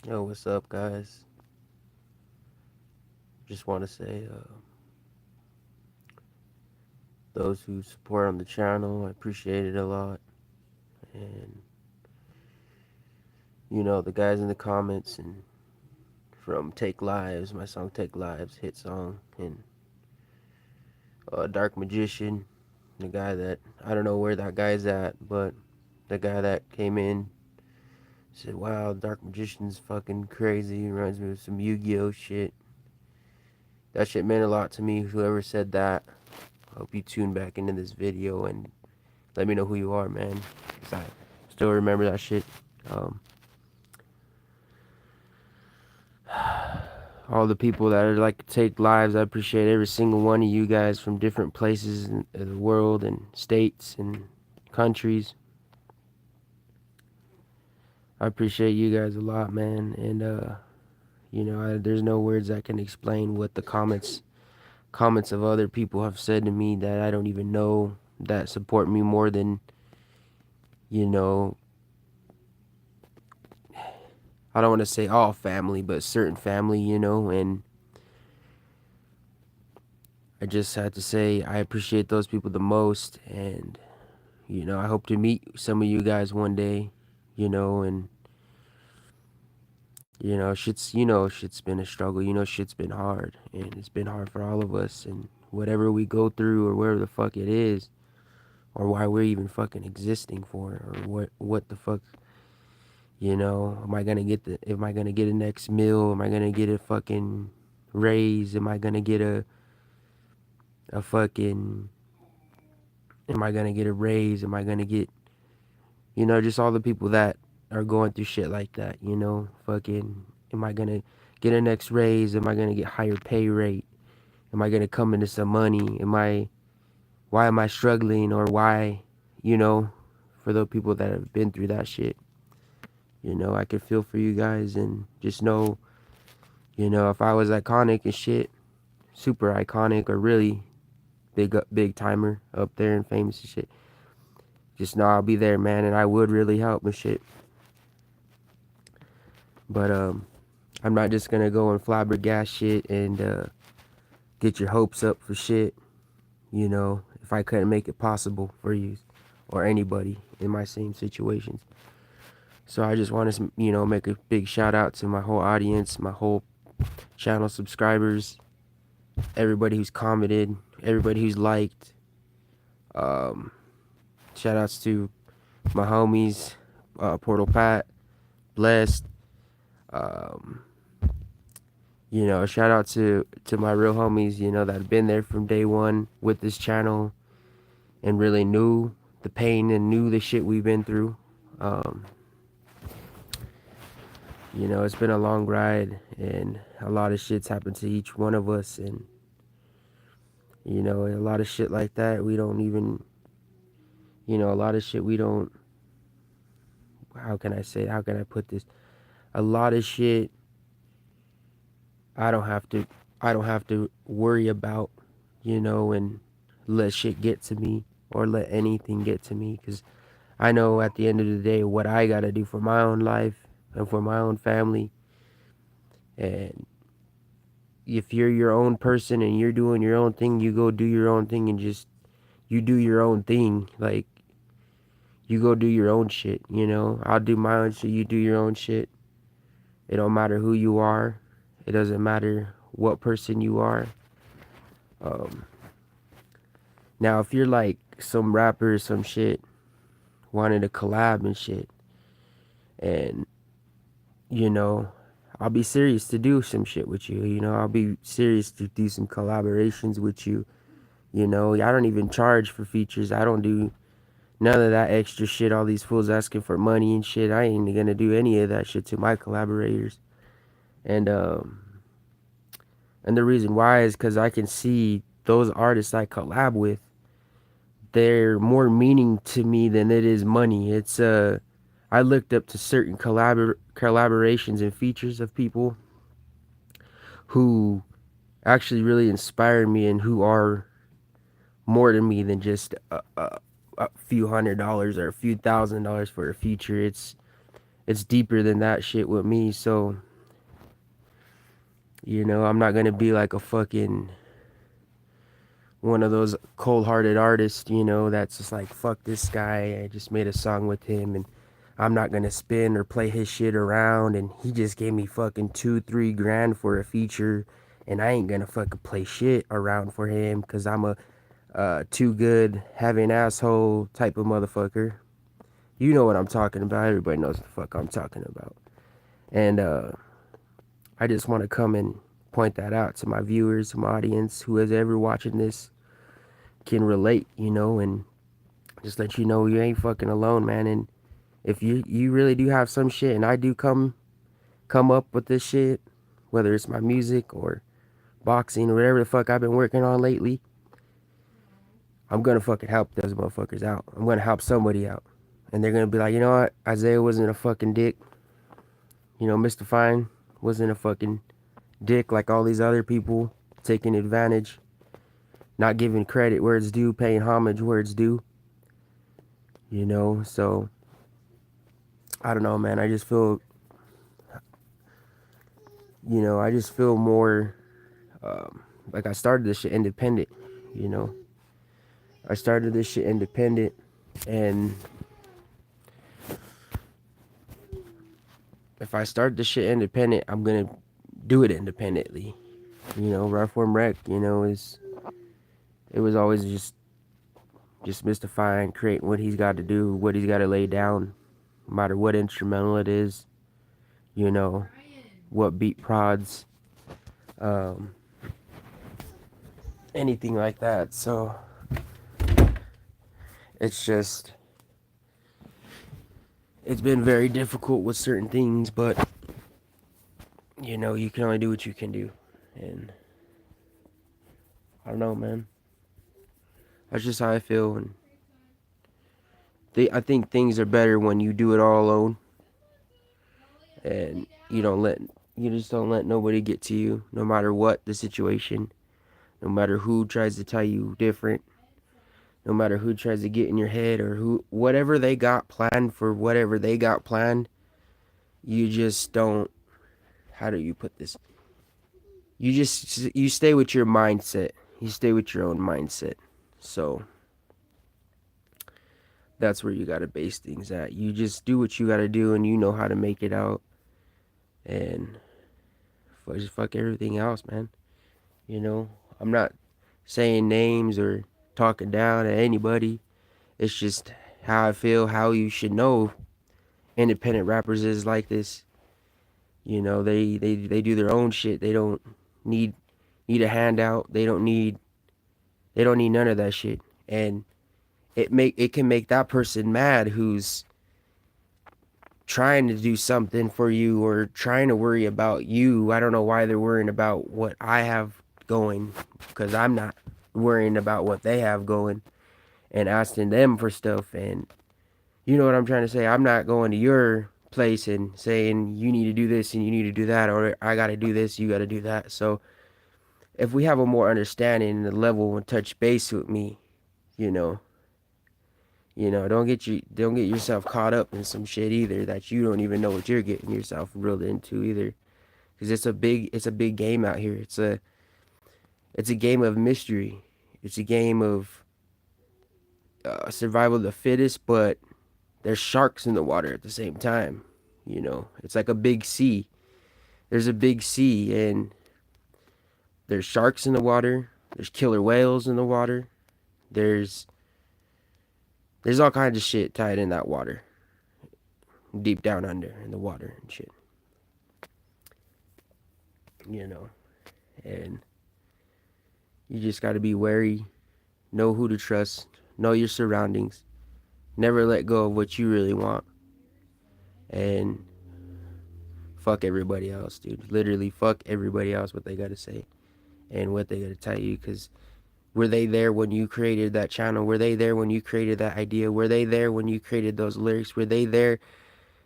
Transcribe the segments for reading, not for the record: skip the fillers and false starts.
Yo, what's up, guys? Just want to say, those who support on the channel, I appreciate it a lot. And, the guys in the comments and from Take Lives, my song Take Lives, hit song, and Dark Magician, the guy that, I don't know where that guy's at, but the guy that came in said, wow, Dark Magician's fucking crazy, reminds me of some Yu-Gi-Oh shit. That shit meant a lot to me, whoever said that. I hope you tune back into this video and let me know who you are, man. 'Cause I still remember that shit. Um, all the people that are like to take lives, I appreciate every single one of you guys from different places in the world and states and countries. I appreciate you guys a lot, man. And there's no words that can explain what the comments of other people have said to me that I don't even know, that support me more than you know I don't want to say all family, but certain family, and I just had to say I appreciate those people the most, and I hope to meet some of you guys one day, and shit's been a struggle, shit's been hard, and it's been hard for all of us, and whatever we go through or wherever the fuck it is, or why we're even fucking existing for, or what the fuck, am I gonna get a next meal? Am I gonna get a fucking raise? Am I gonna get a fucking am I gonna get a raise? Am I gonna get, just all the people that are going through shit like that, fucking, am I gonna get a next raise? Am I gonna get higher pay rate? Am I gonna come into some money? Why am I struggling? Or why, you know, for the people that have been through that shit, I could feel for you guys and just know, if I was iconic and shit, super iconic or really big timer up there and famous and shit, just know I'll be there, man, and I would really help and shit. But I'm not just gonna go and flabbergast shit and get your hopes up for shit, if I couldn't make it possible for you or anybody in my same situations. So I just want to, make a big shout out to my whole audience, my whole channel subscribers, everybody who's commented, everybody who's liked. Um, Shout outs to my homies, Portal Pat, Blessed. Um, Shout out to my real homies, that have been there from day one with this channel and really knew the pain and knew the shit we've been through. Um, it's been a long ride and a lot of shit's happened to each one of us, and a lot of shit like that we don't even, a lot of shit we don't, how can I put this? A lot of shit I don't have to worry about, and let shit get to me or let anything get to me, because I know at the end of the day what I gotta do for my own life and for my own family. And if you're your own person and you're doing your own thing, you go do your own thing and just you do your own thing. Like, you go do your own shit, I'll do my own shit, you do your own shit. It don't matter who you are. It doesn't matter what person you are. Um, Now, if you're like some rapper or some shit wanting to collab and shit, and I'll be serious to do some shit with you. I'll be serious to do some collaborations with you. I don't even charge for features. I don't do none of that extra shit. All these fools asking for money and shit. I ain't gonna do any of that shit to my collaborators. And and the reason why is because I can see those artists I collab with, they're more meaning to me than it is money. It's I looked up to certain collaborations and features of people who actually really inspired me and who are more to me than just a few $100 or a few $1,000 for a feature. it's deeper than that shit with me. So, I'm not gonna be like a fucking one of those cold-hearted artists, that's just like, fuck this guy. I just made a song with him, and I'm not gonna spin or play his shit around. And he just gave me fucking 2-3 grand for a feature, and I ain't gonna fucking play shit around for him because I'm a too good having asshole type of motherfucker. You know what I'm talking about. Everybody knows what the fuck I'm talking about. And I just want to come and point that out to my viewers, to my audience, who is ever watching this can relate, and just let you know you ain't fucking alone, man. And if you really do have some shit, and I do come up with this shit, whether it's my music or boxing or whatever the fuck I've been working on lately, I'm gonna fucking help those motherfuckers out. I'm gonna help somebody out. And they're gonna be like, you know what? Isaiah wasn't a fucking dick. MYSTIfYIN wasn't a fucking dick like all these other people taking advantage, not giving credit where it's due, paying homage where it's due. So I don't know, man. I just feel, more like I started this shit independent. You know, I started this shit independent, and if I start this shit independent, I'm gonna do it independently. Run Form Rec, is it was always just MYSTIfYIN, creating what he's got to do, what he's got to lay down, no matter what instrumental it is, you know, what beat prods, um, anything like that. So it's been very difficult with certain things, but you can only do what you can do. And I don't know, man. That's just how I feel. And I think things are better when you do it all alone, and you just don't let nobody get to you, no matter what the situation, no matter who tries to tell you different, no matter who tries to get in your head, or whatever they got planned for whatever they got planned. You just don't, how do you put this? You stay with your mindset. You stay with your own mindset. So that's where you got to base things at. You just do what you got to do, and you know how to make it out. And just fuck everything else, man. I'm not saying names or talking down at anybody. It's just how I feel, how you should know independent rappers is like this. They do their own shit. They don't need a handout. They don't need none of that shit. And it can make that person mad who's trying to do something for you or trying to worry about you. I don't know why they're worrying about what I have going, because I'm not worrying about what they have going and asking them for stuff. And you know what I'm trying to say? I'm not going to your place and saying you need to do this and you need to do that, or I got to do this, you got to do that. So if we have a more understanding and the level and touch base with me, you know, don't get yourself caught up in some shit either that you don't even know what you're getting yourself reeled into either, because it's a big game out here. It's a game of mystery. It's a game of survival of the fittest, but there's sharks in the water at the same time. It's like a big sea. There's a big sea, and there's sharks in the water. There's killer whales in the water. There's all kinds of shit tied in that water, deep down under in the water and shit. And you just got to be wary, know who to trust, know your surroundings, never let go of what you really want, and fuck everybody else, dude. Literally, fuck everybody else, what they got to say and what they got to tell you, because were they there when you created that channel? Were they there when you created that idea? Were they there when you created those lyrics? Were they there?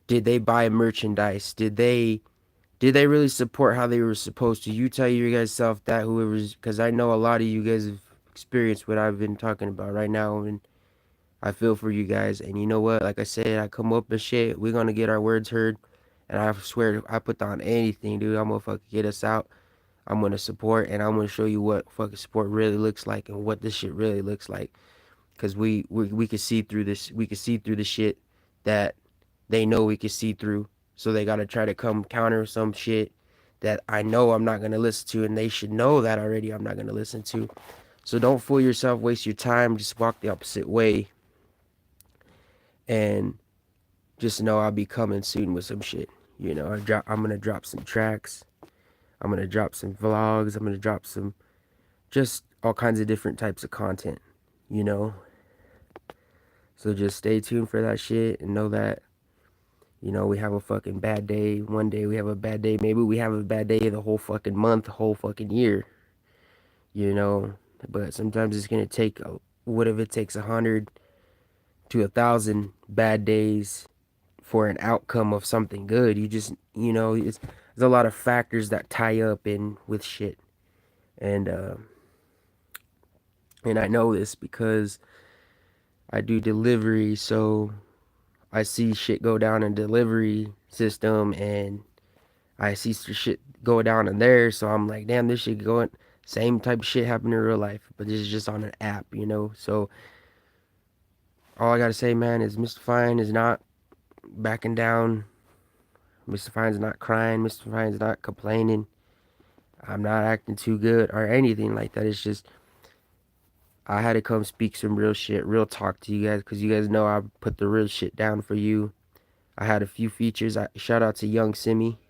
Did they buy merchandise? Did they really support how they were supposed to? You tell your guys self that, whoever's, because I know a lot of you guys have experienced what I've been talking about right now, and I feel for you guys. And you know what? Like I said, I come up and shit. We're gonna get our words heard. And I swear, I put down anything, dude. I'm gonna fucking get us out. I'm gonna support, and I'm gonna show you what fucking support really looks like and what this shit really looks like. Cause we can see through this. We can see through the shit that they know we can see through. So they gotta try to come counter some shit that I know I'm not gonna listen to, and they should know that already. I'm not gonna listen to. So don't fool yourself. Waste your time. Just walk the opposite way, and just know I'll be coming soon with some shit. You know, I'm gonna drop some tracks. I'm gonna drop some vlogs. I'm gonna drop some just all kinds of different types of content. You know, so just stay tuned for that shit and know that, you know, we have a fucking bad day. One day we have a bad day. Maybe we have a bad day the whole fucking month, the whole fucking year. You know, but sometimes it's gonna take. What if it takes 100 to 1,000 bad days for an outcome of something good? You just, you know, there's a lot of factors that tie up in with shit, and I know this because I do delivery, so I see shit go down in delivery system, and I see shit go down in there, so I'm like, damn, this shit going. Same type of shit happening in real life, but this is just on an app, you know. So all I gotta say, man, is MYSTIfYIN is not backing down. MYSTIfYIN's not crying. MYSTIfYIN's not complaining. I'm not acting too good or anything like that. It's just I had to come speak some real shit, real talk to you guys, because you guys know I put the real shit down for you. I had a few features. Shout out to Young Simi.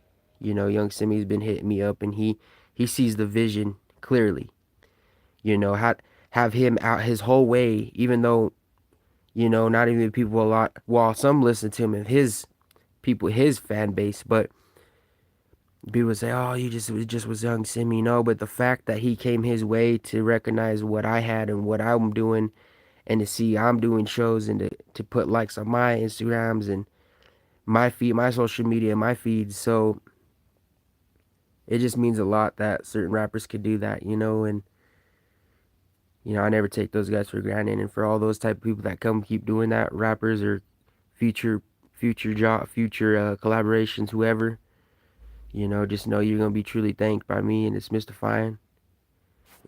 You know, Young Simi's been hitting me up, and he sees the vision clearly. You know, have him out his whole way, even though, you know, not even people a lot. While some listen to him and his people, his fan base, but people say, "Oh, it just was Young Simi." No, but the fact that he came his way to recognize what I had and what I'm doing, and to see I'm doing shows, and to put likes on my Instagrams and my feed, my social media, my feeds. So it just means a lot that certain rappers could do that, you know. And you know, I never take those guys for granted. And for all those type of people that come keep doing that, rappers or future collaborations, whoever, you know, just know you're gonna be truly thanked by me. And it's MYSTIfYIN.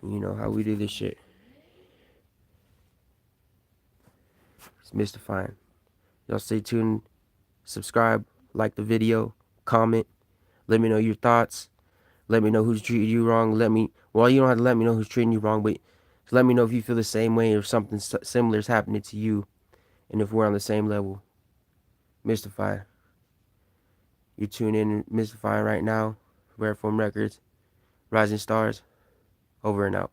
You know how we do this shit. It's MYSTIfYIN. Y'all stay tuned, subscribe, like the video, comment, let me know your thoughts. Let me know who's treated you wrong. Well, you don't have to let me know who's treating you wrong, but let me know if you feel the same way or something similar is happening to you, and if we're on the same level. MYSTIfYIN. You tune in MYSTIfYIN right now. Rare Form Records. Rising Stars. Over and out.